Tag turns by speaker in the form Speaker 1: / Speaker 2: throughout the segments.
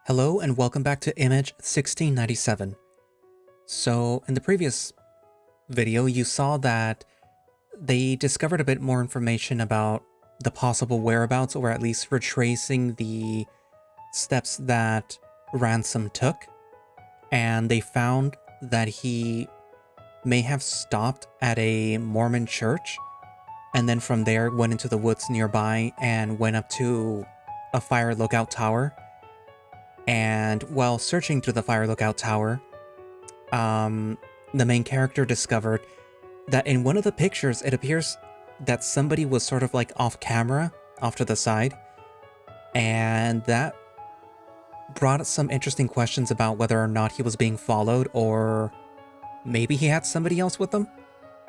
Speaker 1: Hello and welcome back to Image 1697. So, in the previous video, you saw that they discovered a bit more information about the possible whereabouts, or at least retracing the steps that Ransom took, and they found that he may have stopped at a Mormon church, and then from there went into the woods nearby and went up to a fire lookout tower. And while searching through the fire lookout tower, the main character discovered that in one of the pictures, it appears that somebody was sort of like off camera, off to the side. And that brought some interesting questions about whether or not he was being followed, or maybe he had somebody else with him.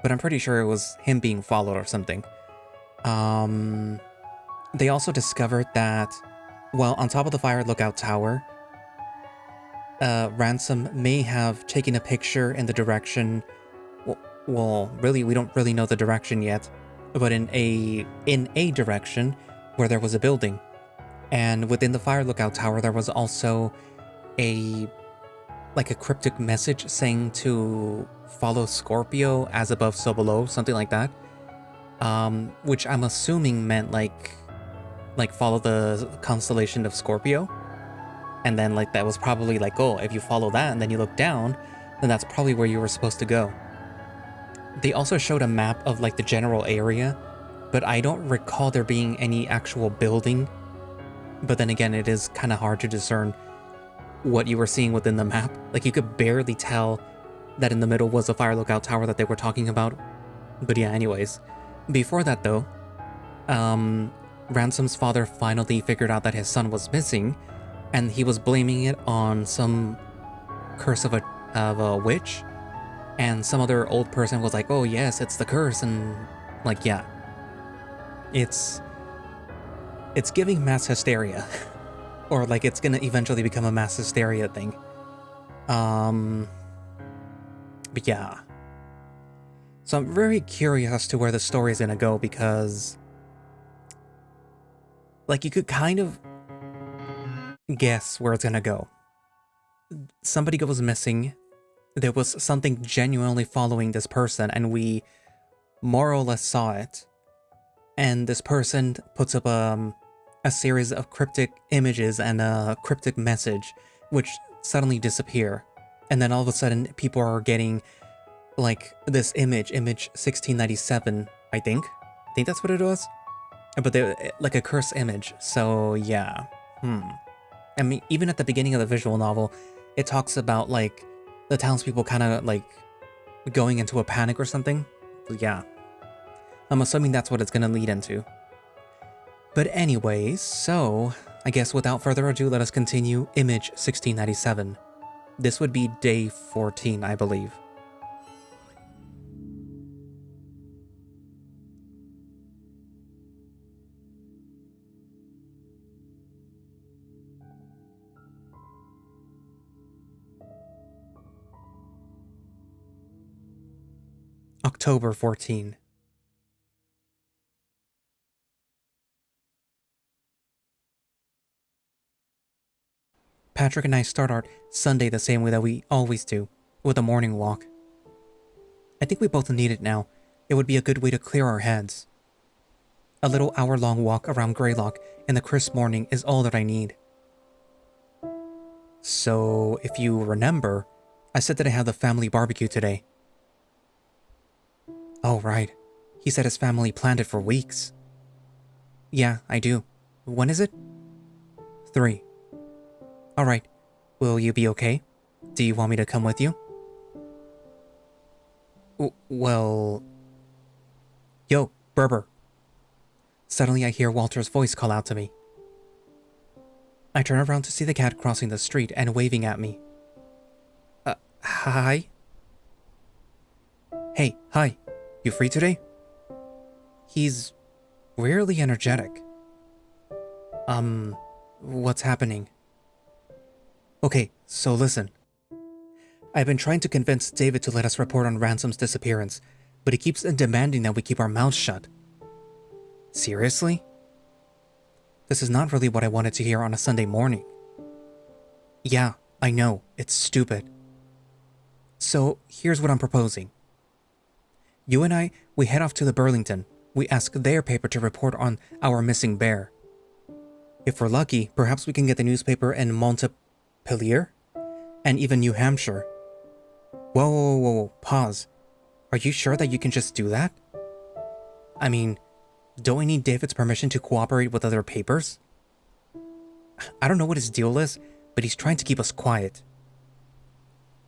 Speaker 1: But I'm pretty sure it was him being followed or something. They also discovered that, well, on top of the fire lookout tower, Ransom may have taken a picture in the direction, well, really, we don't really know the direction yet, but in a direction where there was a building. And within the fire lookout tower, there was also a cryptic message saying to follow Scorpio, as above, so below, something like that. Which I'm assuming meant like follow the constellation of Scorpio. And then that was probably oh, if you follow that and then you look down, then that's probably where you were supposed to go. They also showed a map of the general area, but I don't recall there being any actual building. But then again, it is kind of hard to discern what you were seeing within the map. You could barely tell that in the middle was a fire lookout tower that they were talking about. But yeah, anyways. Before that though, Ransom's father finally figured out that his son was missing, and he was blaming it on some curse of a witch. And some other old person was like, oh yes, it's the curse, and yeah. It's giving mass hysteria. Or it's gonna eventually become a mass hysteria thing. But yeah. So I'm very curious as to where the story is gonna go, because you could kind of guess where it's gonna go. Somebody goes missing. There was something genuinely following this person, and we more or less saw it. And this person puts up a series of cryptic images and a cryptic message, which suddenly disappear. And then all of a sudden, people are getting this image 1697, I think that's what it was. But they're a curse image. So yeah. I mean, even at the beginning of the visual novel, it talks about the townspeople kind of going into a panic or something. So yeah, I'm assuming that's what it's gonna lead into. But anyways, so I guess without further ado, let us continue Image 1697. This would be day 14, I believe. October 14. Patrick and I start our Sunday the same way that we always do, with a morning walk. I think we both need it now. It would be a good way to clear our heads. A little hour-long walk around Greylock in the crisp morning is all that I need. So, if you remember, I said that I had the family barbecue today. Oh, right. He said his family planned it for weeks. Yeah, I do. When is it? 3. Alright. Will you be okay? Do you want me to come with you? Well... Yo, Berber. Suddenly I hear Walter's voice call out to me. I turn around to see the cat crossing the street and waving at me. Hi? Hey, hi. You free today? He's weirdly energetic. What's happening? Okay, so listen. I've been trying to convince David to let us report on Ransom's disappearance, but he keeps demanding that we keep our mouths shut. Seriously? This is not really what I wanted to hear on a Sunday morning. Yeah, I know, it's stupid. So, here's what I'm proposing. You and I, we head off to the Burlington. We ask their paper to report on our missing bear. If we're lucky, perhaps we can get the newspaper in Montpelier? And even New Hampshire. Whoa, pause. Are you sure that you can just do that? I mean, don't we need David's permission to cooperate with other papers? I don't know what his deal is, but he's trying to keep us quiet.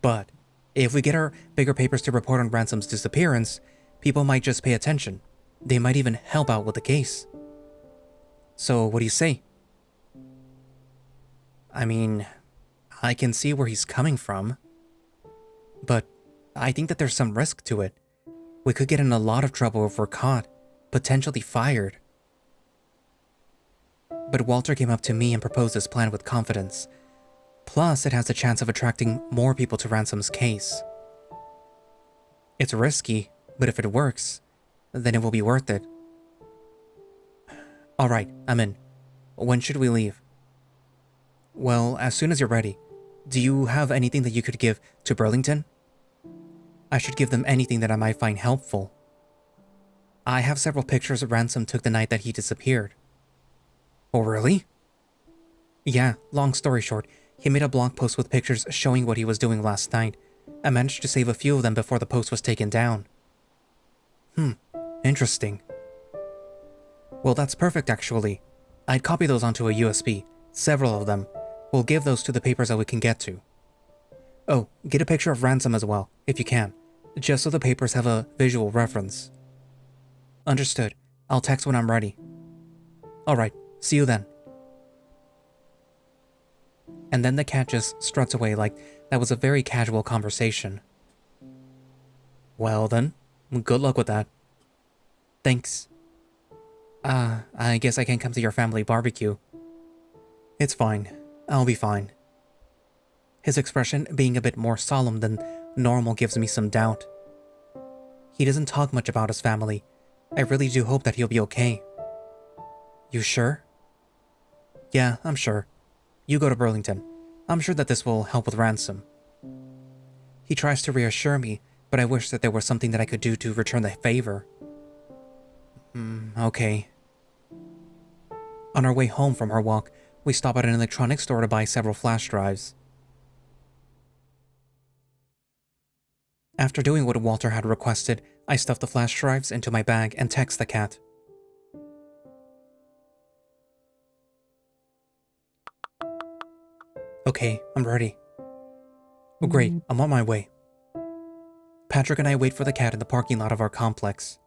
Speaker 1: But if we get our bigger papers to report on Ransom's disappearance, people might just pay attention. They might even help out with the case. So what do you say? I mean, I can see where he's coming from. But I think that there's some risk to it. We could get in a lot of trouble if we're caught, potentially fired. But Walter came up to me and proposed this plan with confidence. Plus, it has a chance of attracting more people to Ransom's case. It's risky, but if it works, then it will be worth it. Alright, I'm in. When should we leave? Well, as soon as you're ready. Do you have anything that you could give to Burlington? I should give them anything that I might find helpful. I have several pictures Ransom took the night that he disappeared. Oh, really? Yeah, long story short, he made a blog post with pictures showing what he was doing last night. I managed to save a few of them before the post was taken down. Interesting. Well, that's perfect actually. I'd copy those onto a USB, several of them. We'll give those to the papers that we can get to. Oh, get a picture of Ransom as well, if you can, just so the papers have a visual reference. Understood. I'll text when I'm ready. Alright, see you then. And then the cat just struts away like that was a very casual conversation. Well then, good luck with that. Thanks. I guess I can't come to your family barbecue. It's fine. I'll be fine. His expression being a bit more solemn than normal gives me some doubt. He doesn't talk much about his family. I really do hope that he'll be okay. You sure? Yeah, I'm sure. You go to Burlington. I'm sure that this will help with Ransom. He tries to reassure me, but I wish that there was something that I could do to return the favor. Okay. On our way home from our walk, we stop at an electronics store to buy several flash drives. After doing what Walter had requested, I stuff the flash drives into my bag and text the cat. Okay, I'm ready. Oh great, I'm on my way. Patrick and I wait for the cat in the parking lot of our complex.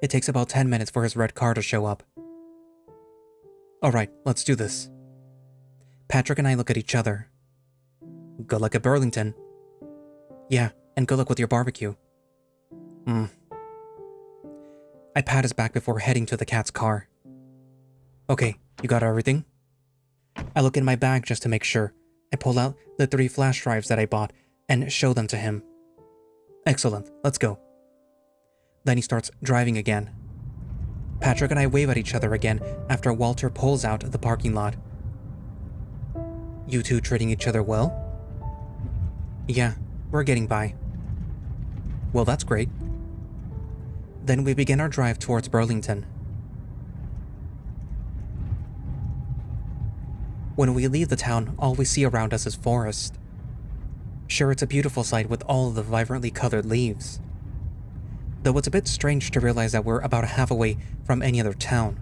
Speaker 1: It takes about 10 minutes for his red car to show up. Alright, let's do this. Patrick and I look at each other. Good luck at Burlington. Yeah, and good luck with your barbecue. I pat his back before heading to the cat's car. Okay, you got everything? I look in my bag just to make sure. I pull out the 3 flash drives that I bought and show them to him. Excellent, let's go. Then he starts driving again. Patrick and I wave at each other again after Walter pulls out the parking lot. You two treating each other well? Yeah, we're getting by. Well, that's great. Then we begin our drive towards Burlington. When we leave the town, all we see around us is forest. Sure, it's a beautiful sight with all of the vibrantly colored leaves. Though it's a bit strange to realize that we're about half away from any other town.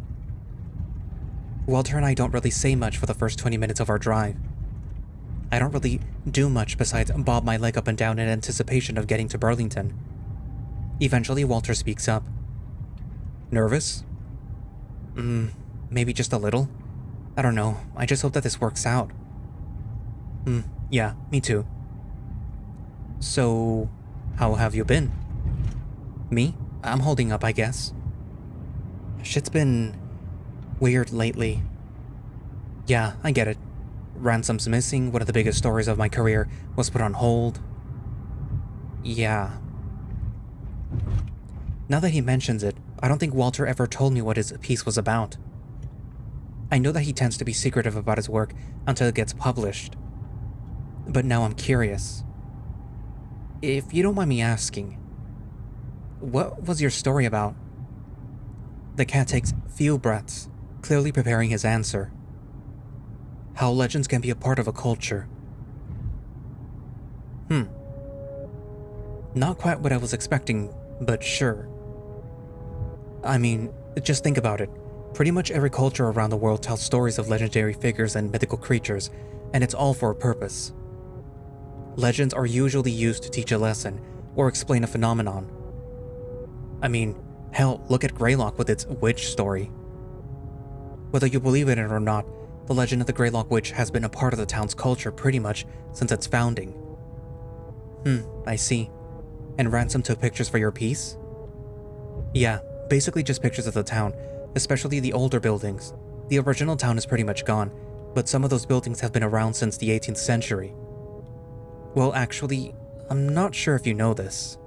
Speaker 1: Walter and I don't really say much for the first 20 minutes of our drive. I don't really do much besides bob my leg up and down in anticipation of getting to Burlington. Eventually, Walter speaks up. Nervous? Maybe just a little. I don't know, I just hope that this works out. Yeah, me too. So, how have you been? Me? I'm holding up, I guess. Shit's been weird lately. Yeah, I get it. Ransom's missing, one of the biggest stories of my career, was put on hold. Yeah. Now that he mentions it, I don't think Walter ever told me what his piece was about. I know that he tends to be secretive about his work until it gets published. But now I'm curious. If you don't mind me asking, what was your story about? The cat takes few breaths, clearly preparing his answer. How legends can be a part of a culture. Not quite what I was expecting, but sure. I mean, just think about it. Pretty much every culture around the world tells stories of legendary figures and mythical creatures, and it's all for a purpose. Legends are usually used to teach a lesson or explain a phenomenon. I mean, hell, look at Greylock with its witch story. Whether you believe in it or not, the legend of the Greylock Witch has been a part of the town's culture pretty much since its founding. I see. And Ransom took pictures for your piece? Yeah, basically just pictures of the town, especially the older buildings. The original town is pretty much gone, but some of those buildings have been around since the 18th century. Well, actually, I'm not sure if you know this,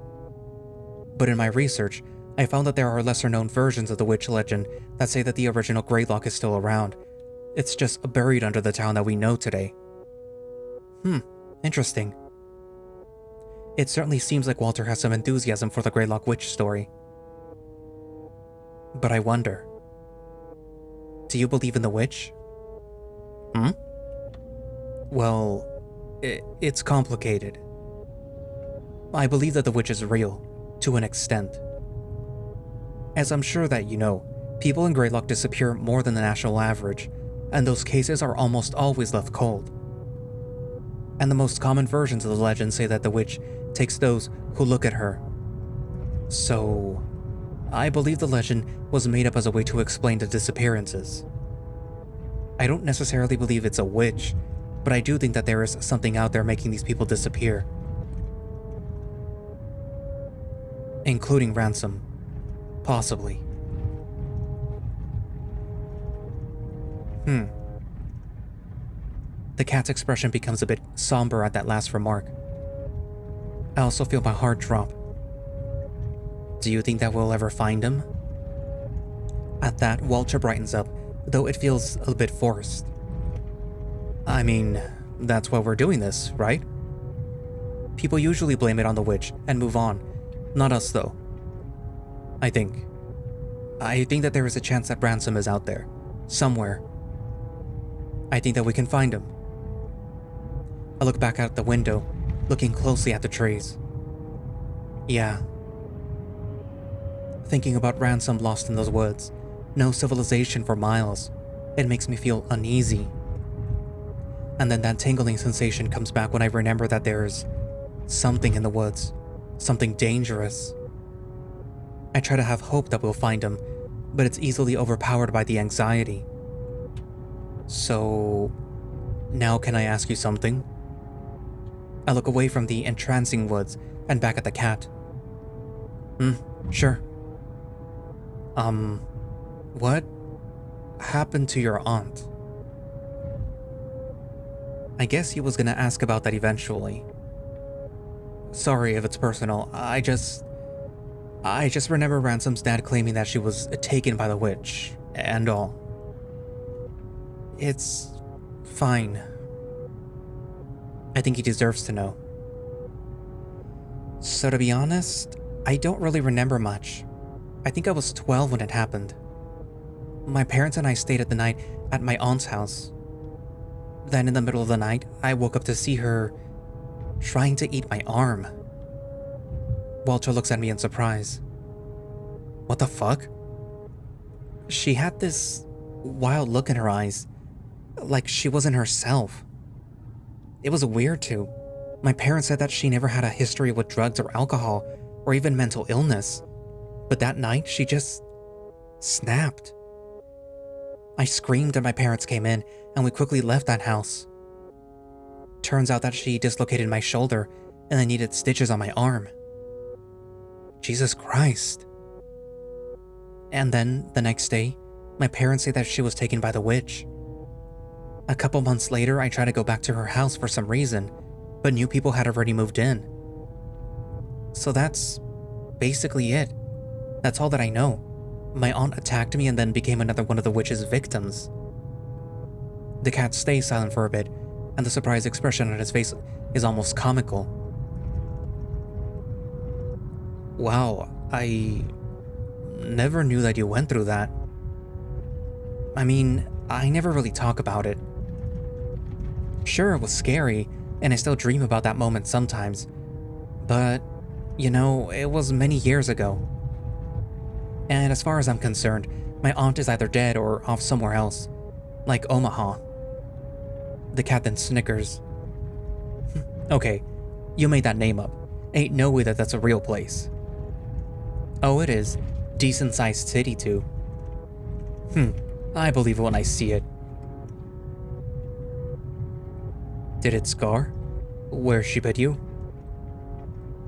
Speaker 1: but in my research, I found that there are lesser-known versions of the witch legend that say that the original Greylock is still around. It's just buried under the town that we know today. Interesting. It certainly seems like Walter has some enthusiasm for the Greylock Witch story. But I wonder, do you believe in the witch? Well, it's complicated. I believe that the witch is real, to an extent. As I'm sure that you know, people in Greylock disappear more than the national average, and those cases are almost always left cold. And the most common versions of the legend say that the witch takes those who look at her. So, I believe the legend was made up as a way to explain the disappearances. I don't necessarily believe it's a witch, but I do think that there is something out there making these people disappear. Including Ransom. Possibly. The cat's expression becomes a bit somber at that last remark. I also feel my heart drop. Do you think that we'll ever find him? At that, Walter brightens up, though it feels a bit forced. I mean, that's why we're doing this, right? People usually blame it on the witch and move on. Not us, though. I think that there is a chance that Ransom is out there. Somewhere. I think that we can find him. I look back out the window, looking closely at the trees. Yeah. Thinking about Ransom lost in those woods, no civilization for miles, it makes me feel uneasy. And then that tingling sensation comes back when I remember that there's something in the woods, something dangerous. I try to have hope that we'll find him, but it's easily overpowered by the anxiety. So, now can I ask you something? I look away from the entrancing woods and back at the cat. Sure. What happened to your aunt? I guess he was gonna ask about that eventually. Sorry if it's personal, I just remember Ransom's dad claiming that she was taken by the witch, and all. It's fine. I think he deserves to know. So to be honest, I don't really remember much. I think I was 12 when it happened. My parents and I stayed the night at my aunt's house. Then in the middle of the night, I woke up to see her trying to eat my arm. Walter looks at me in surprise. What the fuck? She had this wild look in her eyes, like she wasn't herself. It was weird too. My parents said that she never had a history with drugs or alcohol, or even mental illness. But that night, she just snapped. I screamed and my parents came in, and we quickly left that house. Turns out that she dislocated my shoulder, and I needed stitches on my arm. Jesus Christ. And then, the next day, my parents say that she was taken by the witch. A couple months later, I tried to go back to her house for some reason, but new people had already moved in. So that's basically it. That's all that I know. My aunt attacked me and then became another one of the witch's victims. The cat stays silent for a bit, and the surprised expression on his face is almost comical. Wow, I never knew that you went through that. I mean, I never really talk about it. Sure, it was scary, and I still dream about that moment sometimes, but, you know, it was many years ago. And as far as I'm concerned, my aunt is either dead or off somewhere else, like Omaha. The cat then snickers. Okay, you made that name up. Ain't no way that that's a real place. Oh, it is. Decent-sized city, too. I believe it when I see it. Did it scar? Where she bit you?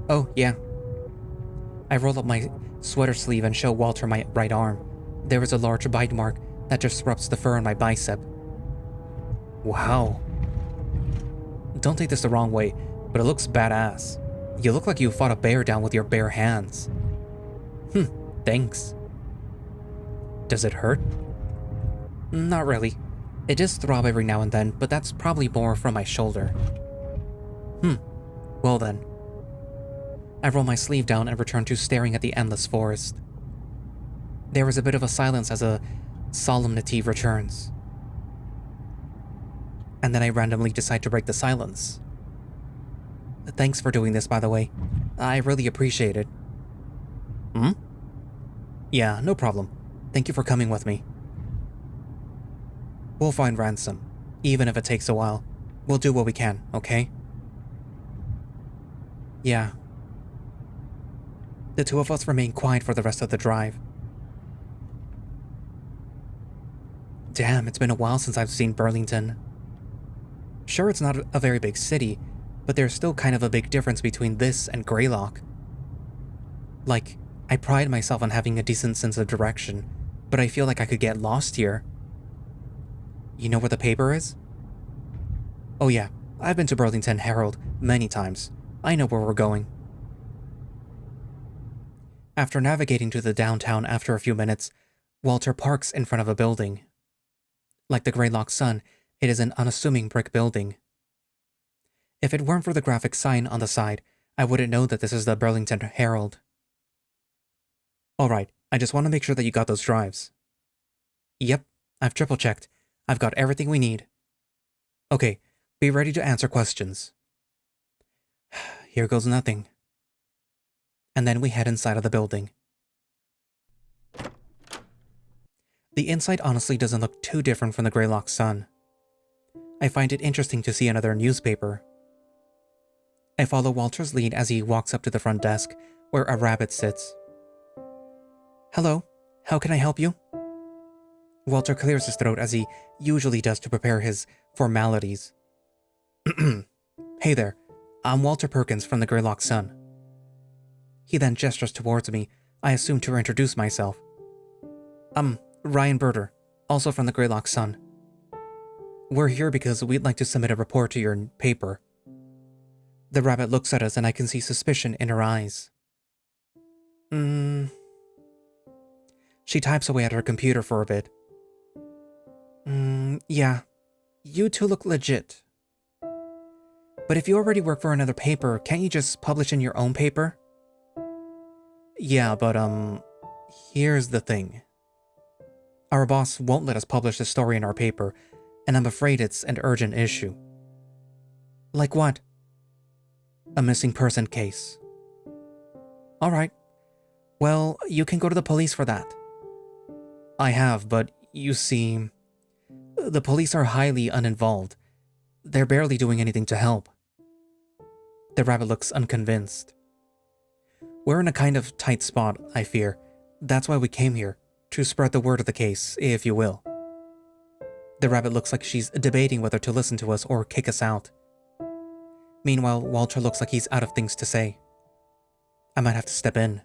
Speaker 1: Oh, yeah. I roll up my sweater sleeve and show Walter my right arm. There is a large bite mark that disrupts the fur on my bicep. Wow. Don't take this the wrong way, but it looks badass. You look like you fought a bear down with your bare hands. Thanks. Does it hurt? Not really. It does throb every now and then, but that's probably more from my shoulder. Well then. I roll my sleeve down and return to staring at the endless forest. There is a bit of a silence as a solemnity returns. And then I randomly decide to break the silence. Thanks for doing this, by the way. I really appreciate it. Yeah, no problem. Thank you for coming with me. We'll find Ransom, even if it takes a while. We'll do what we can, okay? Yeah. The two of us remain quiet for the rest of the drive. Damn, it's been a while since I've seen Burlington. Sure, it's not a very big city, but there's still kind of a big difference between this and Greylock. Like, I pride myself on having a decent sense of direction, but I feel like I could get lost here. You know where the paper is? Oh yeah, I've been to Burlington Herald many times. I know where we're going. After navigating to the downtown after a few minutes, Walter parks in front of a building. Like the Greylock Sun, it is an unassuming brick building. If it weren't for the graphic sign on the side, I wouldn't know that this is the Burlington Herald. Alright, I just want to make sure that you got those drives. Yep, I've triple-checked. I've got everything we need. Okay, be ready to answer questions. Here goes nothing. And then we head inside of the building. The inside honestly doesn't look too different from the Greylock Sun. I find it interesting to see another newspaper. I follow Walter's lead as he walks up to the front desk, where a rabbit sits. Hello, how can I help you? Walter clears his throat as he usually does to prepare his formalities. Hey there, I'm Walter Perkins from the Greylock Sun. He then gestures towards me, I assume to introduce myself. Ryan Berter, also from the Greylock Sun. We're here because we'd like to submit a report to your paper. The rabbit looks at us and I can see suspicion in her eyes. She types away at her computer for a bit. Yeah, you two look legit. But if you already work for another paper, can't you just publish in your own paper? Yeah, but here's the thing. Our boss won't let us publish the story in our paper, and I'm afraid it's an urgent issue. Like what? A missing person case. Alright. Well, you can go to the police for that. I have, but you see, the police are highly uninvolved. They're barely doing anything to help. The rabbit looks unconvinced. We're in a kind of tight spot, I fear. That's why we came here, to spread the word of the case, if you will. The rabbit looks like she's debating whether to listen to us or kick us out. Meanwhile, Walter looks like he's out of things to say. I might have to step in.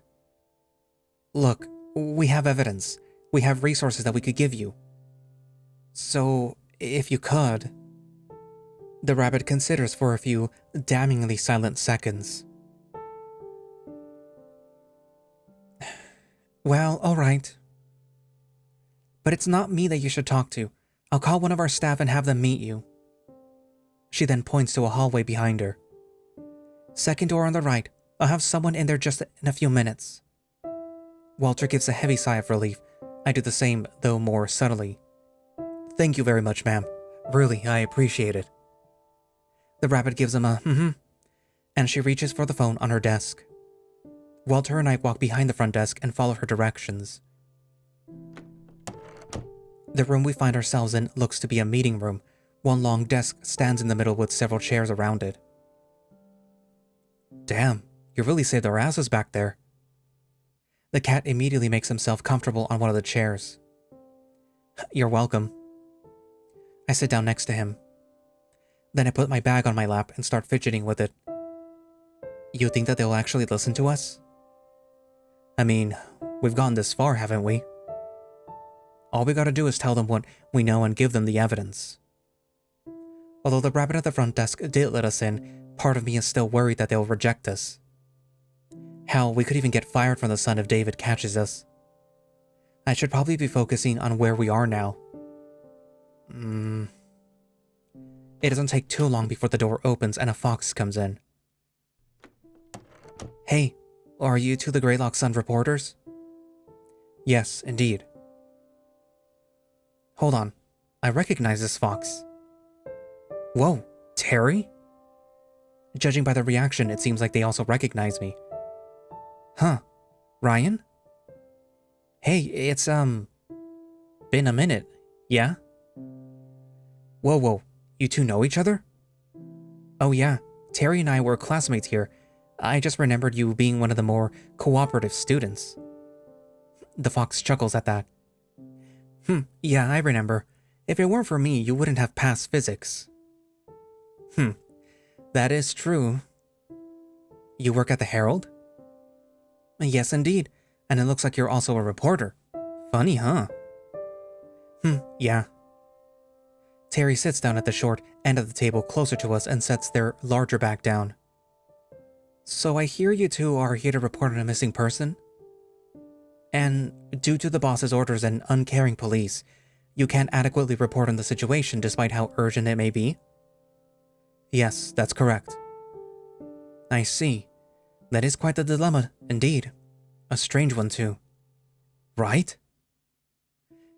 Speaker 1: Look, we have evidence. We have resources that we could give you. So, if you could... The rabbit considers for a few damningly silent seconds. Well, alright. But it's not me that you should talk to. I'll call one of our staff and have them meet you. She then points to a hallway behind her. "Second door on the right. I'll have someone in there just in a few minutes." Walter gives a heavy sigh of relief. I do the same, though more subtly. "Thank you very much, ma'am. Really, I appreciate it." The rabbit gives him a and she reaches for the phone on her desk. Walter and I walk behind the front desk and follow her directions. The room we find ourselves in looks to be a meeting room. One long desk stands in the middle with several chairs around it. "Damn, you really saved our asses back there." The cat immediately makes himself comfortable on one of the chairs. "You're welcome." I sit down next to him. Then I put my bag on my lap and start fidgeting with it. "You think that they'll actually listen to us?" "I mean, we've gone this far, haven't we? All we gotta do is tell them what we know and give them the evidence." Although the rabbit at the front desk did let us in, part of me is still worried that they'll reject us. Hell, we could even get fired from the Sun if David catches us. I should probably be focusing on where we are now. It doesn't take too long before the door opens and a fox comes in. "Hey, are you two the Greylock Sun reporters?" "Yes, indeed." "Hold on, I recognize this fox." "Whoa, Terry?" Judging by the reaction, it seems like they also recognize me. "Huh, Ryan?" "Hey, it's, been a minute, yeah?" Whoa, you two know each other?" "Oh yeah, Terry and I were classmates here. I just remembered you being one of the more cooperative students." The fox chuckles at that. Yeah, I remember. If it weren't for me, you wouldn't have passed physics." That is true." "You work at the Herald?" "Yes, indeed. And it looks like you're also a reporter. Funny, huh?" Yeah." Terry sits down at the short end of the table closer to us and sets their larger back down. "So I hear you two are here to report on a missing person? And due to the boss's orders and uncaring police, you can't adequately report on the situation despite how urgent it may be?" "Yes, that's correct." "I see. That is quite the dilemma, indeed. A strange one, too." "Right?"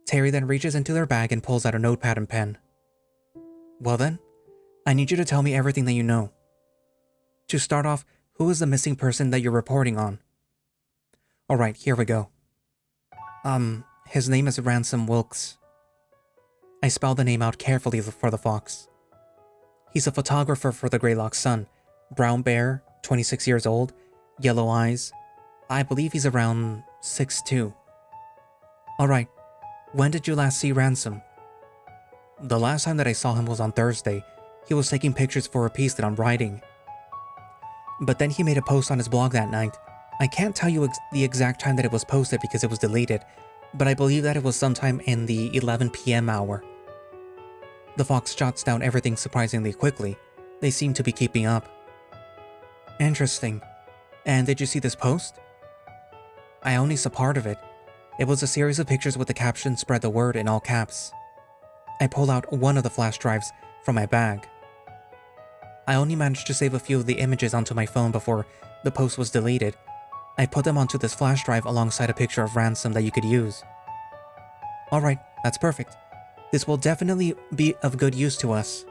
Speaker 1: Terry then reaches into their bag and pulls out a notepad and pen. "Well then, I need you to tell me everything that you know. To start off, who is the missing person that you're reporting on?" "Alright, here we go. His name is Ransom Wilkes." I spell the name out carefully for the fox. "He's a photographer for the Greylock Sun. Brown bear, 26 years old, yellow eyes. I believe he's around 6'2". "Alright, when did you last see Ransom?" "The last time that I saw him was on Thursday. He was taking pictures for a piece that I'm writing. But then he made a post on his blog that night. I can't tell you the exact time that it was posted because it was deleted, but I believe that it was sometime in the 11 p.m. hour." The fox jots down everything surprisingly quickly. They seem to be keeping up. "Interesting. And did you see this post?" "I only saw part of it. It was a series of pictures with the caption 'Spread the word' in all caps." I pull out one of the flash drives from my bag. I only managed to save a few of the images onto my phone before the post was deleted. I put them onto this flash drive alongside a picture of Ransom that you could use. "Alright, that's perfect. This will definitely be of good use to us."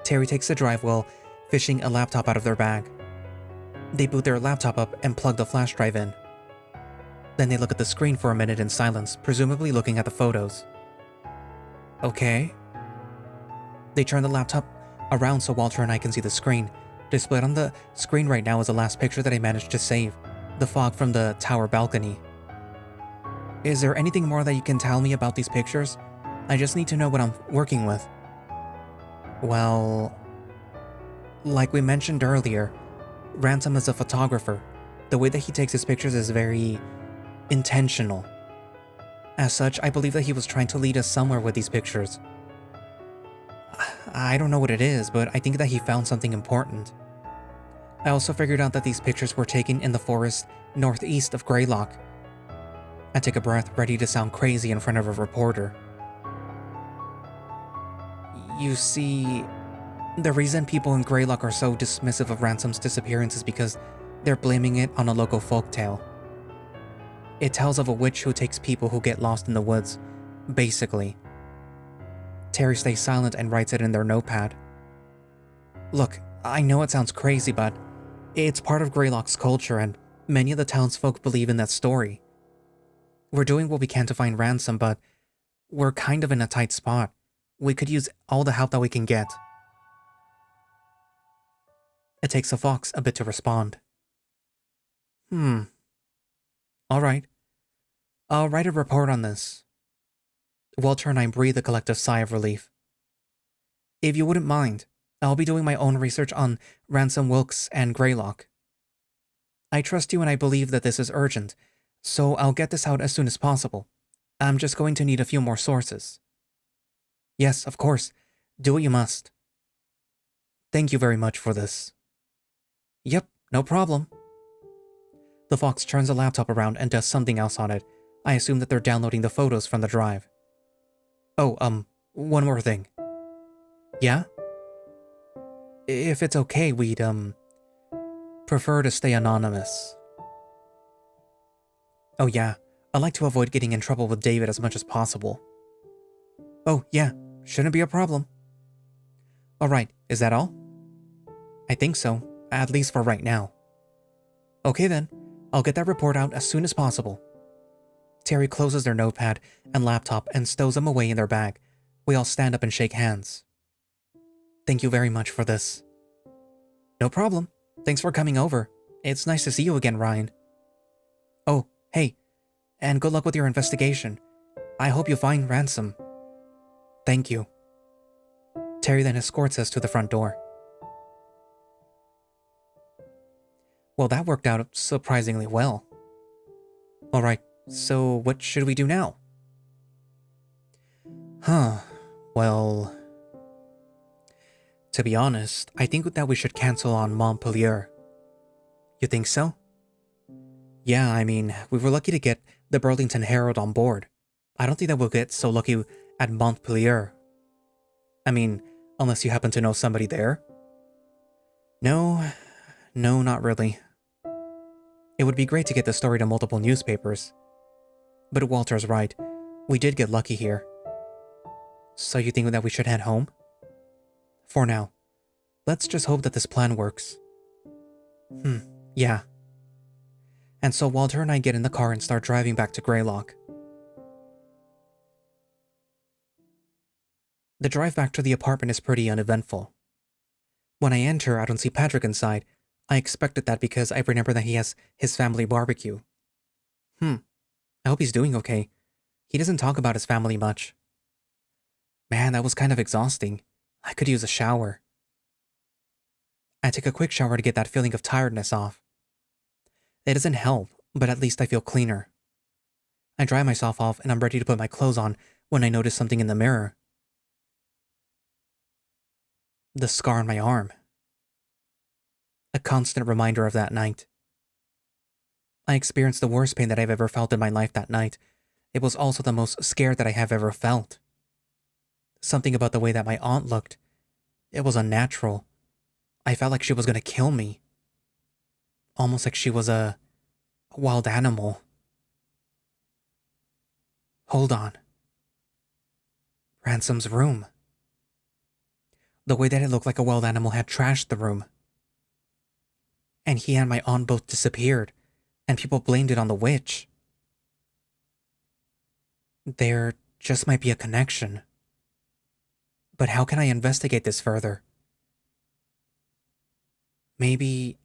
Speaker 1: Terry takes the drive while fishing a laptop out of their bag. They boot their laptop up and plug the flash drive in. Then they look at the screen for a minute in silence, presumably looking at the photos. "Okay." They turn the laptop around so Walter and I can see the screen. Displayed on the screen right now is the last picture that I managed to save, the fog from the tower balcony. "Is there anything more that you can tell me about these pictures? I just need to know what I'm working with." "Well, like we mentioned earlier, Ransom is a photographer. The way that he takes his pictures is very intentional. As such, I believe that he was trying to lead us somewhere with these pictures. I don't know what it is, but I think that he found something important. I also figured out that these pictures were taken in the forest northeast of Greylock." I take a breath, ready to sound crazy in front of a reporter. "You see, The reason people in Greylock are so dismissive of Ransom's disappearance is because they're blaming it on a local folktale. It tells of a witch who takes people who get lost in the woods, basically. Terry stays silent and writes it in their notepad. Look, I know it sounds crazy, but it's part of Greylock's culture and many of the townsfolk believe in that story. We're doing what we can to find Ransom, but we're kind of in a tight spot. We could use all the help that we can get. It takes a fox a bit to respond. Alright. I'll write a report on this. Walter and I breathe a collective sigh of relief. If you wouldn't mind, I'll be doing my own research on Ransom Wilkes and Greylock. I trust you and I believe that this is urgent, so I'll get this out as soon as possible. I'm just going to need a few more sources. Yes, of course. Do what you must. Thank you very much for this. Yep, no problem. The fox turns the laptop around and does something else on it. I assume that they're downloading the photos from the drive. Oh, one more thing. Yeah? If it's okay, we'd, prefer to stay anonymous. Oh yeah, I like to avoid getting in trouble with David as much as possible. Oh yeah, shouldn't be a problem. Alright, is that all? I think so, at least for right now. Okay then, I'll get that report out as soon as possible. Terry closes their notepad and laptop and stows them away in their bag. We all stand up and shake hands. Thank you very much for this. No problem. Thanks for coming over. It's nice to see you again, Ryan. Oh, hey, and good luck with your investigation. I hope you find Ransom. Thank you. Terry then escorts us to the front door. Well, that worked out surprisingly well. Alright, so what should we do now? Well... To be honest, I think that we should cancel on Montpelier. You think so? Yeah, I mean, we were lucky to get the Burlington Herald on board. I don't think that we'll get so lucky at Montpelier. I mean, unless you happen to know somebody there. No, not really. It would be great to get the story to multiple newspapers. But Walter's right, we did get lucky here. So you think that we should head home? For now. Let's just hope that this plan works. Yeah. And so Walter and I get in the car and start driving back to Greylock. The drive back to the apartment is pretty uneventful. When I enter, I don't see Patrick inside. I expected that because I remember that he has his family barbecue. I hope he's doing okay. He doesn't talk about his family much. Man, that was kind of exhausting. I could use a shower. I take a quick shower to get that feeling of tiredness off. It doesn't help, but at least I feel cleaner. I dry myself off and I'm ready to put my clothes on when I notice something in the mirror. The scar on my arm. A constant reminder of that night. I experienced the worst pain that I've ever felt in my life that night. It was also the most scared that I have ever felt. Something about the way that my aunt looked. It was unnatural. I felt like she was going to kill me. Almost like she was a wild animal. Hold on. Ransom's room. The way that it looked like a wild animal had trashed the room. And he and my aunt both disappeared, and people blamed it on the witch. There just might be a connection. But how can I investigate this further? Maybe...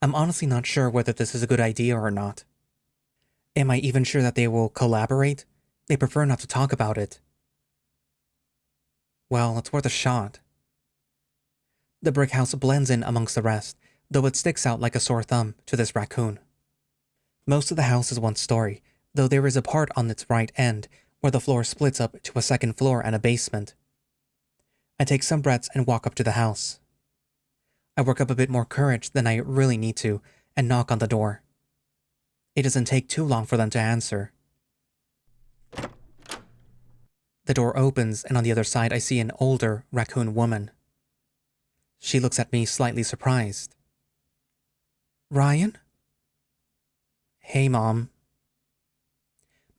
Speaker 1: I'm honestly not sure whether this is a good idea or not. Am I even sure that they will collaborate? They prefer not to talk about it. Well, it's worth a shot. The brick house blends in amongst the rest, though it sticks out like a sore thumb to this raccoon. Most of the house is one story, though there is a part on its right end where the floor splits up to a second floor and a basement. I take some breaths and walk up to the house. I work up a bit more courage than I really need to and knock on the door. It doesn't take too long for them to answer. The door opens, and on the other side, I see an older raccoon woman. She looks at me slightly surprised. Ryan? Hey, Mom.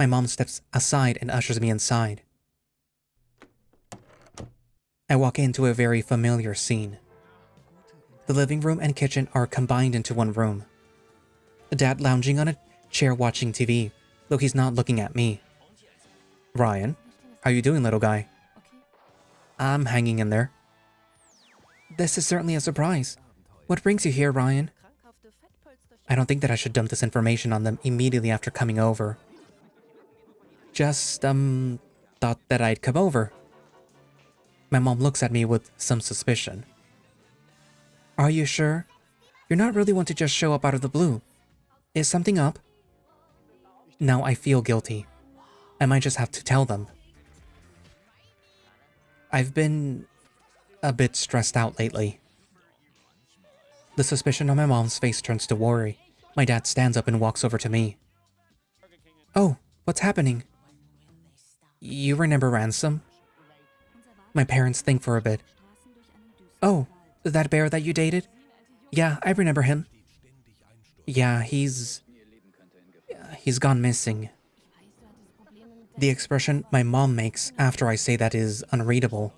Speaker 1: My mom steps aside and ushers me inside. I walk into a very familiar scene. The living room and kitchen are combined into one room. Dad lounging on a chair watching TV, though he's not looking at me. Ryan, how you doing, little guy? I'm hanging in there. This is certainly a surprise. What brings you here, Ryan? I don't think that I should dump this information on them immediately after coming over. Just, thought that I'd come over. My mom looks at me with some suspicion. Are you sure? You're not really one to just show up out of the blue. Is something up? Now I feel guilty. I might just have to tell them. I've been a bit stressed out lately. The suspicion on my mom's face turns to worry. My dad stands up and walks over to me. Oh, what's happening? You remember Ransom? My parents think for a bit. Oh, that bear that you dated? Yeah, I remember him. Yeah, he's gone missing. The expression my mom makes after I say that is unreadable.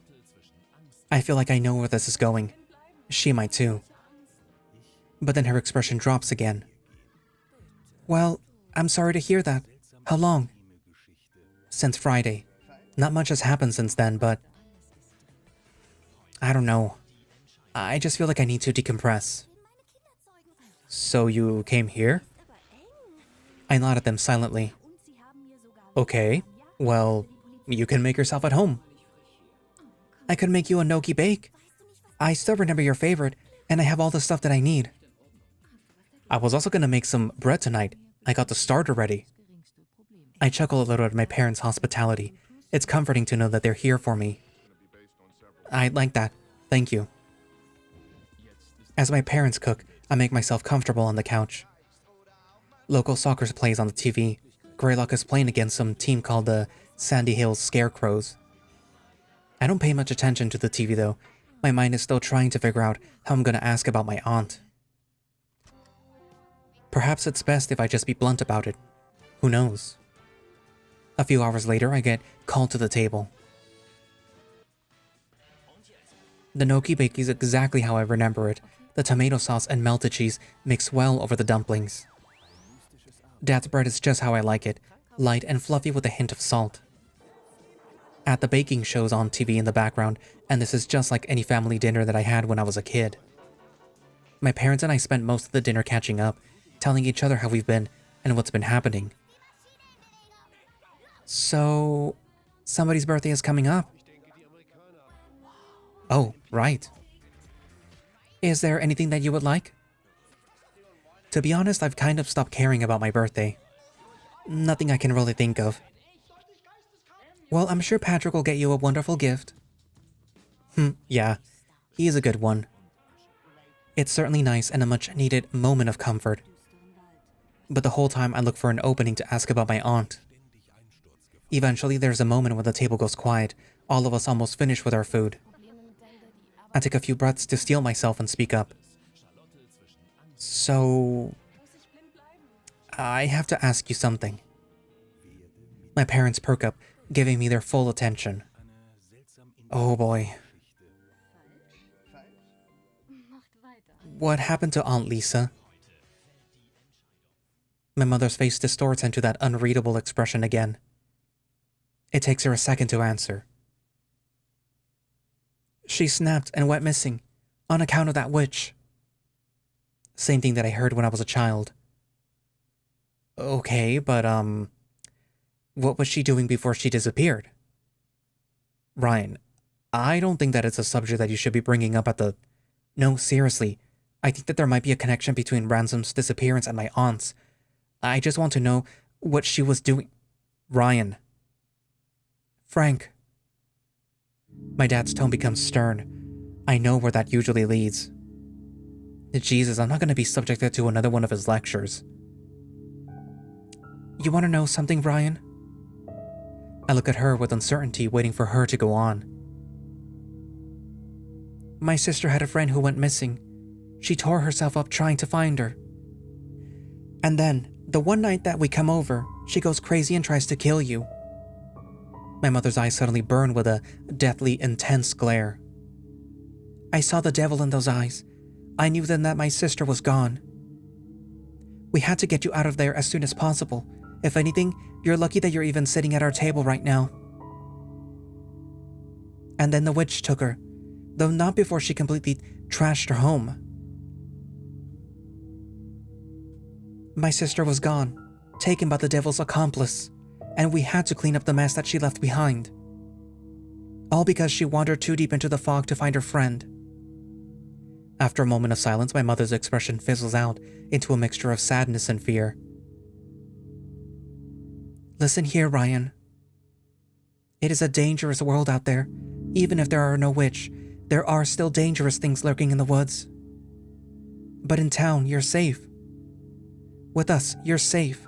Speaker 1: I feel like I know where this is going. She might too. But then her expression drops again. Well, I'm sorry to hear that. How long? Since Friday. Not much has happened since then, but I don't know. I just feel like I need to decompress. So you came here? I nod at them silently. Okay, well, you can make yourself at home. I could make you a gnocchi bake. I still remember your favorite, and I have all the stuff that I need. I was also gonna make some bread tonight. I got the starter ready. I chuckle a little at my parents' hospitality. It's comforting to know that they're here for me. I'd like that. Thank you. As my parents cook, I make myself comfortable on the couch. Local soccer plays on the TV. Greylock is playing against some team called the Sandy Hills Scarecrows. I don't pay much attention to the TV though. My mind is still trying to figure out how I'm gonna ask about my aunt. Perhaps it's best if I just be blunt about it. Who knows? A few hours later, I get called to the table. The gnocchi bake is exactly how I remember it. The tomato sauce and melted cheese mix well over the dumplings. Dad's bread is just how I like it, light and fluffy with a hint of salt. At the baking show's on TV in the background, and this is just like any family dinner that I had when I was a kid. My parents and I spent most of the dinner catching up, telling each other how we've been and what's been happening. So, somebody's birthday is coming up. Oh, right. Is there anything that you would like? To be honest, I've kind of stopped caring about my birthday. Nothing I can really think of. Well, I'm sure Patrick will get you a wonderful gift. Yeah, he is a good one. It's certainly nice and a much-needed moment of comfort. But the whole time I look for an opening to ask about my aunt. Eventually, there's a moment when the table goes quiet. All of us almost finish with our food. I take a few breaths to steel myself and speak up. So, I have to ask you something. My parents perk up, giving me their full attention. Oh boy. What happened to Aunt Lisa? My mother's face distorts into that unreadable expression again. It takes her a second to answer. She snapped and went missing, on account of that witch. Same thing that I heard when I was a child. Okay, but what was she doing before she disappeared? Ryan, I don't think that it's a subject that you should be bringing up at the... No, seriously. I think that there might be a connection between Ransom's disappearance and my aunt's. I just want to know what she was doing. Ryan. Frank. My dad's tone becomes stern. I know where that usually leads. Jesus, I'm not going to be subjected to another one of his lectures. You want to know something, Ryan? I look at her with uncertainty, waiting for her to go on. My sister had a friend who went missing. She tore herself up trying to find her. And then, the one night that we come over, she goes crazy and tries to kill you. My mother's eyes suddenly burn with a deathly intense glare. I saw the devil in those eyes. I knew then that my sister was gone. We had to get you out of there as soon as possible. If anything, you're lucky that you're even sitting at our table right now. And then the witch took her, though not before she completely trashed her home. My sister was gone, taken by the devil's accomplice, and we had to clean up the mess that she left behind. All because she wandered too deep into the fog to find her friend. After a moment of silence, my mother's expression fizzles out into a mixture of sadness and fear. Listen here, Ryan. It is a dangerous world out there. Even if there are no witch, there are still dangerous things lurking in the woods. But in town, you're safe. With us, you're safe.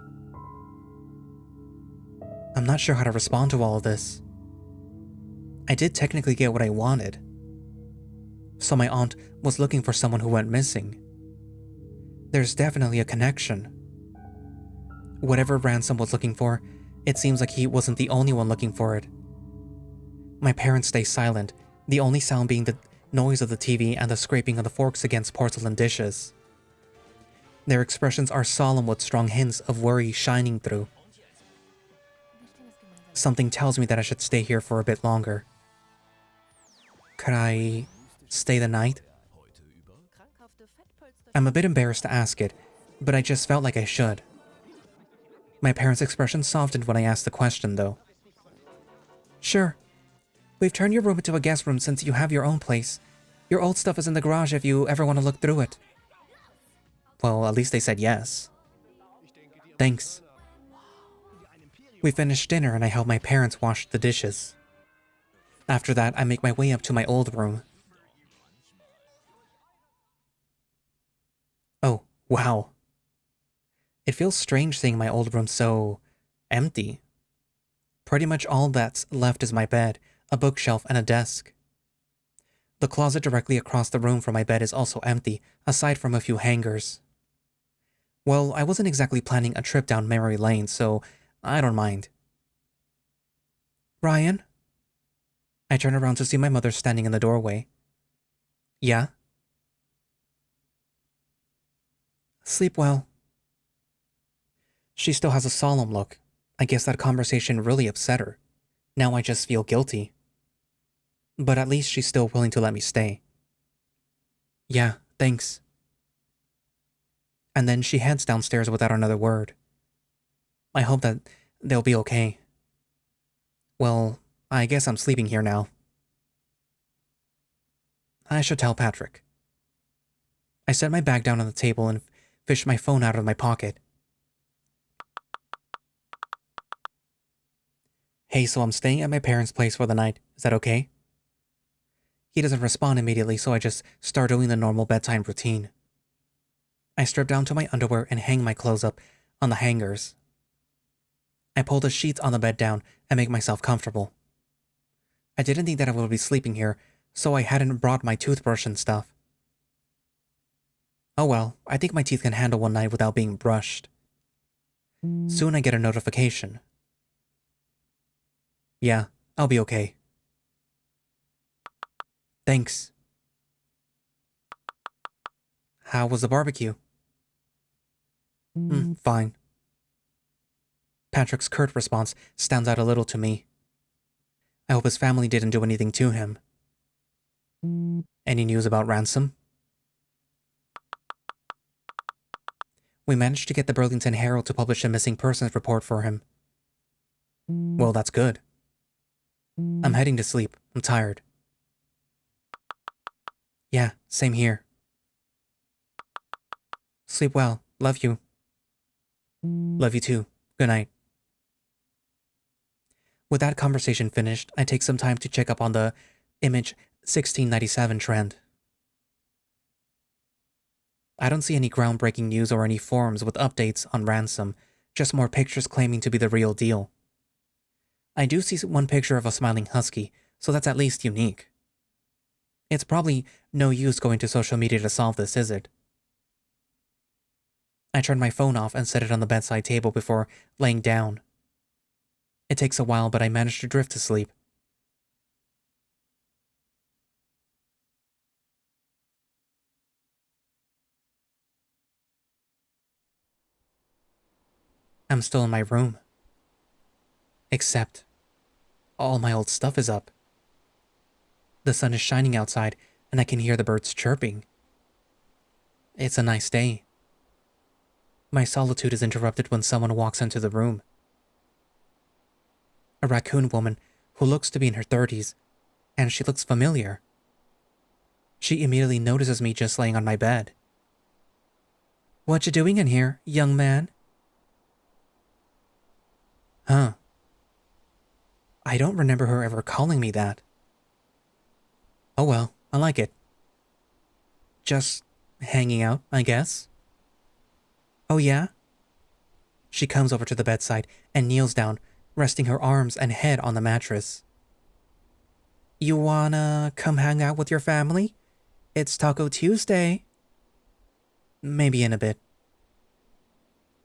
Speaker 1: I'm not sure how to respond to all of this. I did technically get what I wanted. So my aunt was looking for someone who went missing. There's definitely a connection. Whatever Ransom was looking for, it seems like he wasn't the only one looking for it. My parents stay silent, the only sound being the noise of the TV and the scraping of the forks against porcelain dishes. Their expressions are solemn with strong hints of worry shining through. Something tells me that I should stay here for a bit longer. Could I stay the night? I'm a bit embarrassed to ask it, but I just felt like I should. My parents' expression softened when I asked the question, though. Sure. We've turned your room into a guest room since you have your own place. Your old stuff is in the garage if you ever want to look through it. Well, at least they said yes. Thanks. We finished dinner and I helped my parents wash the dishes. After that, I make my way up to my old room. Oh, wow. It feels strange seeing my old room so empty. Pretty much all that's left is my bed, a bookshelf, and a desk. The closet directly across the room from my bed is also empty, aside from a few hangers. Well, I wasn't exactly planning a trip down memory lane, so I don't mind. Ryan? I turn around to see my mother standing in the doorway. Yeah? Sleep well. She still has a solemn look. I guess that conversation really upset her. Now I just feel guilty. But at least she's still willing to let me stay. Yeah, thanks. And then she heads downstairs without another word. I hope that they'll be okay. Well, I guess I'm sleeping here now. I should tell Patrick. I set my bag down on the table and fish my phone out of my pocket. Hey, so I'm staying at my parents' place for the night. Is that okay? He doesn't respond immediately, so I just start doing the normal bedtime routine. I strip down to my underwear and hang my clothes up on the hangers. I pull the sheets on the bed down and make myself comfortable. I didn't think that I would be sleeping here, so I hadn't brought my toothbrush and stuff. Oh well, I think my teeth can handle one night without being brushed. Soon I get a notification. Yeah, I'll be okay. Thanks. How was the barbecue? Fine. Patrick's curt response stands out a little to me. I hope his family didn't do anything to him. Any news about Ransom? We managed to get the Burlington Herald to publish a missing persons report for him. Well, that's good. I'm heading to sleep. I'm tired. Yeah, same here. Sleep well. Love you. Love you too. Good night. With that conversation finished, I take some time to check up on the image 1697 trend. I don't see any groundbreaking news or any forums with updates on Ransom, just more pictures claiming to be the real deal. I do see one picture of a smiling husky, so that's at least unique. It's probably no use going to social media to solve this, is it? I turned my phone off and set it on the bedside table before laying down. It takes a while, but I managed to drift to sleep. I'm still in my room. Except, all my old stuff is up. The sun is shining outside, and I can hear the birds chirping. It's a nice day. My solitude is interrupted when someone walks into the room. A raccoon woman who looks to be in her 30s, and she looks familiar. She immediately notices me just laying on my bed. "What you doing in here, young man?" Huh. I don't remember her ever calling me that. Oh well, I like it. Just hanging out, I guess. Oh yeah? She comes over to the bedside and kneels down, resting her arms and head on the mattress. "You wanna come hang out with your family? It's Taco Tuesday." "Maybe in a bit."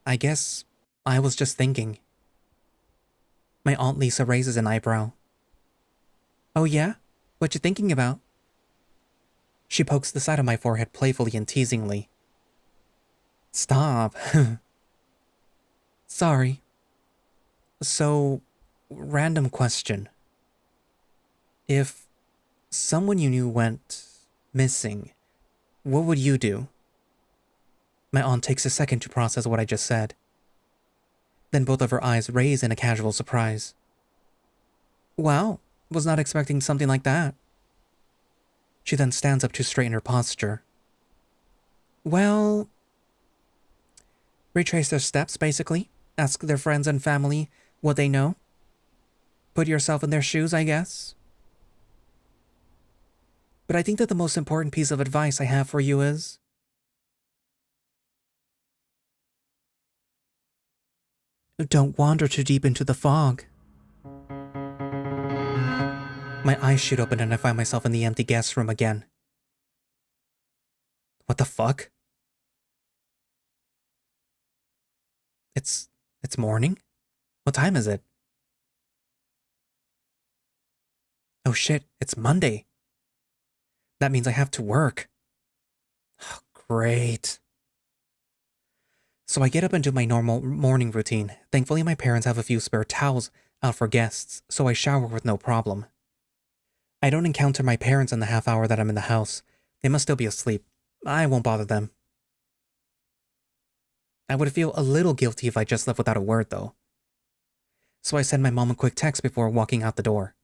Speaker 1: "I guess I was just thinking." My Aunt Lisa raises an eyebrow. "Oh yeah? What you thinking about?" She pokes the side of my forehead playfully and teasingly. "Stop." "Sorry. So, random question. If someone you knew went missing, what would you do?" My aunt takes a second to process what I just said. Then both of her eyes raise in a casual surprise. "Wow, was not expecting something like that." She then stands up to straighten her posture. "Well, retrace their steps, basically. Ask their friends and family what they know. Put yourself in their shoes, I guess. But I think that the most important piece of advice I have for you is, don't wander too deep into the fog." My eyes shoot open and I find myself in the empty guest room again. What the fuck? It's morning? What time is it? Oh shit, it's Monday. That means I have to work. Oh, great. So I get up and do my normal morning routine. Thankfully, my parents have a few spare towels out for guests, so I shower with no problem. I don't encounter my parents in the half hour that I'm in the house. They must still be asleep. I won't bother them. I would feel a little guilty if I just left without a word, though. So I send my mom a quick text before walking out the door.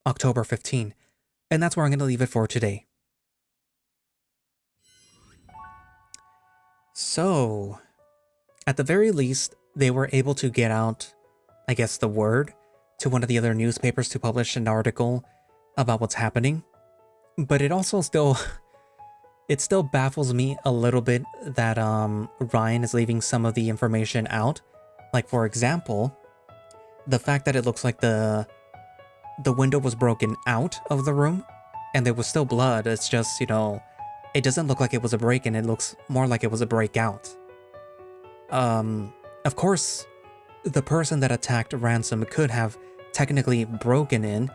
Speaker 1: October 15, and that's where I'm going to leave it for today. So, at the very least, they were able to get out, I guess, the word to one of the other newspapers to publish an article about what's happening. But it also still, it still baffles me a little bit that Ryan is leaving some of the information out. Like, for example, the fact that it looks like the window was broken out of the room and there was still blood. It's just, it doesn't look like it was a break-in. It looks more like it was a breakout. Of course, the person that attacked Ransom could have technically broken in,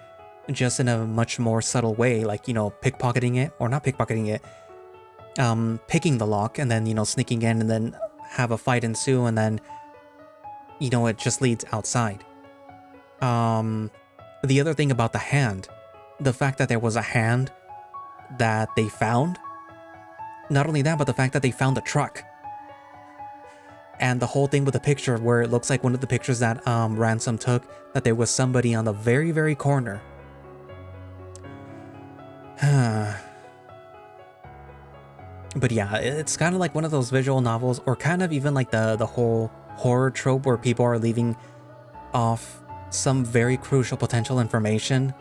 Speaker 1: just in a much more subtle way, like, pickpocketing it, or not pickpocketing it, picking the lock and then, sneaking in and then have a fight ensue and then, it just leads outside. The other thing about the hand, the fact that there was a hand that they found, not only that, but the fact that they found the truck. And the whole thing with the picture where it looks like one of the pictures that Ransom took, that there was somebody on the very, very corner. But yeah, it's kind of like one of those visual novels, or kind of even like the whole horror trope where people are leaving off some very crucial potential information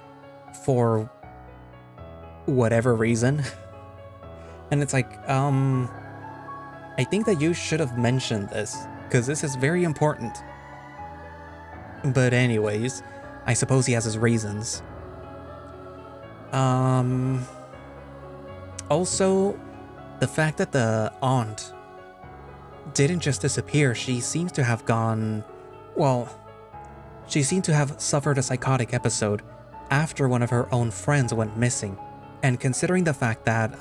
Speaker 1: for whatever reason. And it's like, I think that you should have mentioned this, because this is very important. But anyways, I suppose he has his reasons. Also, the fact that the aunt didn't just disappear, she seems to have gone... Well, she seemed to have suffered a psychotic episode after one of her own friends went missing. And considering the fact that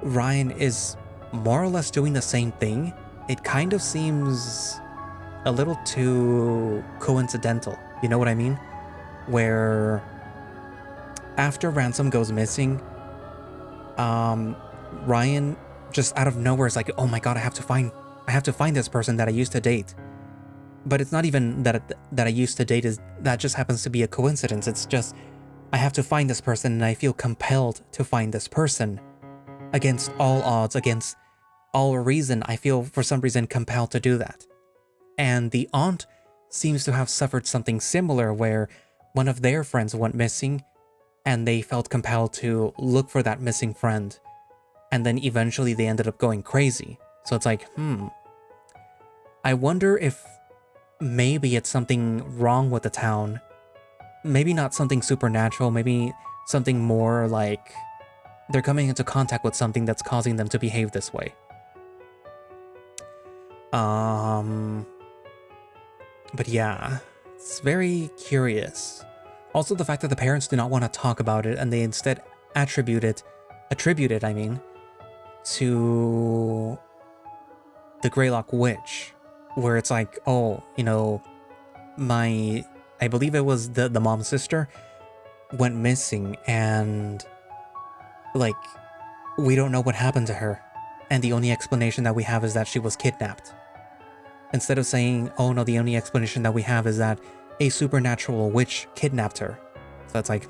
Speaker 1: Ryan is more or less doing the same thing, it kind of seems a little too coincidental. You know what I mean? Where after Ransom goes missing, Ryan just out of nowhere is like, oh my god, I have to find this person that I used to date. But it's not even that I used to date, is that just happens to be a coincidence. It's just, I have to find this person and I feel compelled to find this person. Against all odds, against all reason, I feel for some reason compelled to do that. And the aunt seems to have suffered something similar where one of their friends went missing and they felt compelled to look for that missing friend. And then eventually they ended up going crazy. So it's like, I wonder if maybe it's something wrong with the town. Maybe not something supernatural, maybe something more like they're coming into contact with something that's causing them to behave this way. But yeah, it's very curious. Also the fact that the parents do not want to talk about it and they instead attribute it, to the Greylock Witch, where it's like, oh, you know, I believe it was the mom's sister went missing and like, we don't know what happened to her. And the only explanation that we have is that she was kidnapped. Instead of saying, oh no, the only explanation that we have is that a supernatural witch kidnapped her. So that's like,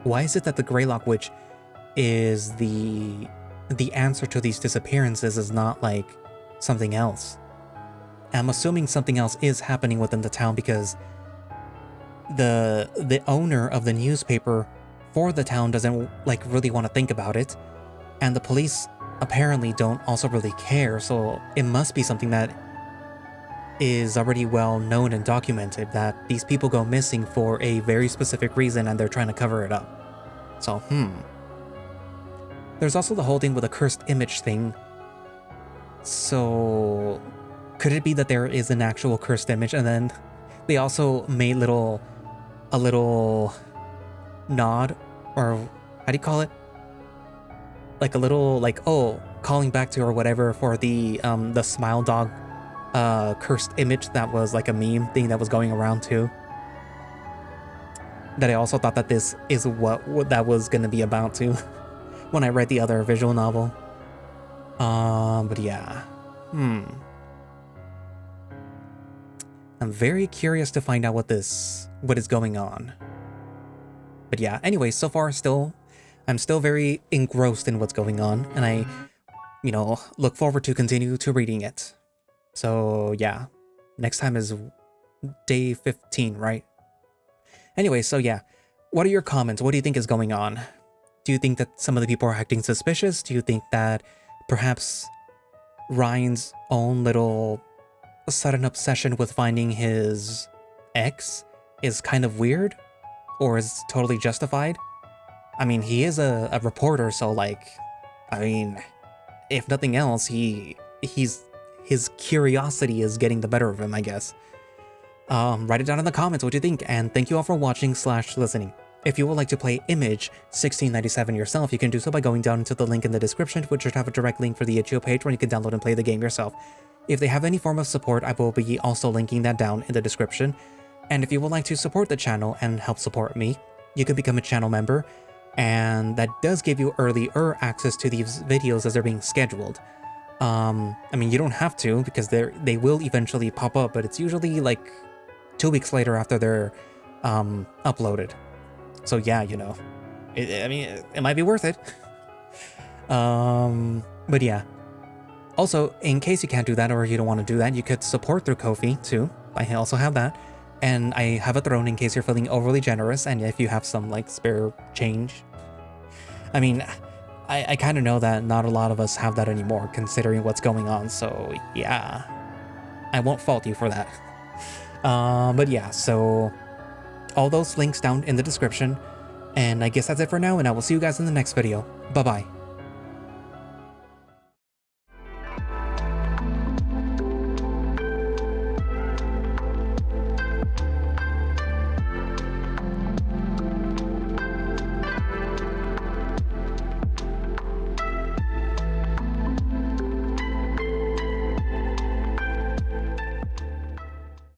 Speaker 1: why is it that the Greylock Witch is the answer to these disappearances is not like something else? I'm assuming something else is happening within the town because the owner of the newspaper for the town doesn't like really want to think about it, and the police apparently don't also really care, so it must be something that is already well known and documented, that these people go missing for a very specific reason and they're trying to cover it up. So, There's also the whole thing with the cursed image thing. So, could it be that there is an actual cursed image and then they also made a little nod, or how do you call it? Like a little, like, oh, calling back to or whatever for the smile dog cursed image that was like a meme thing that was going around too. That I also thought that this is what that was gonna be about too when I read the other visual novel. But yeah. I'm very curious to find out what is going on. But yeah, anyway, so far I'm still very engrossed in what's going on, and I, look forward to continue to reading it. So yeah, next time is day 15, right? Anyway, so yeah, what are your comments? What do you think is going on? Do you think that some of the people are acting suspicious? Do you think that perhaps Ryan's own little sudden obsession with finding his ex is kind of weird? Or is totally justified? I mean, he is a reporter, so like, I mean, if nothing else, his curiosity is getting the better of him, I guess. Write it down in the comments what you think, and thank you all for watching / listening. If you would like to play Image 1697 yourself, you can do so by going down into the link in the description, which should have a direct link for the itch.io page where you can download and play the game yourself. If they have any form of support, I will be also linking that down in the description. And if you would like to support the channel and help support me, you can become a channel member, and that does give you earlier access to these videos as they're being scheduled. I mean, you don't have to, because they will eventually pop up, but it's usually like 2 weeks later after they're uploaded. So yeah, it might be worth it. But yeah. Also, in case you can't do that or you don't want to do that, you could support through Ko-fi too. I also have that. And I have a throne in case you're feeling overly generous, and if you have some like spare change. I mean, I kind of know that not a lot of us have that anymore, considering what's going on, so yeah. I won't fault you for that. But yeah, so all those links down in the description. And I guess that's it for now, and I will see you guys in the next video. Bye-bye.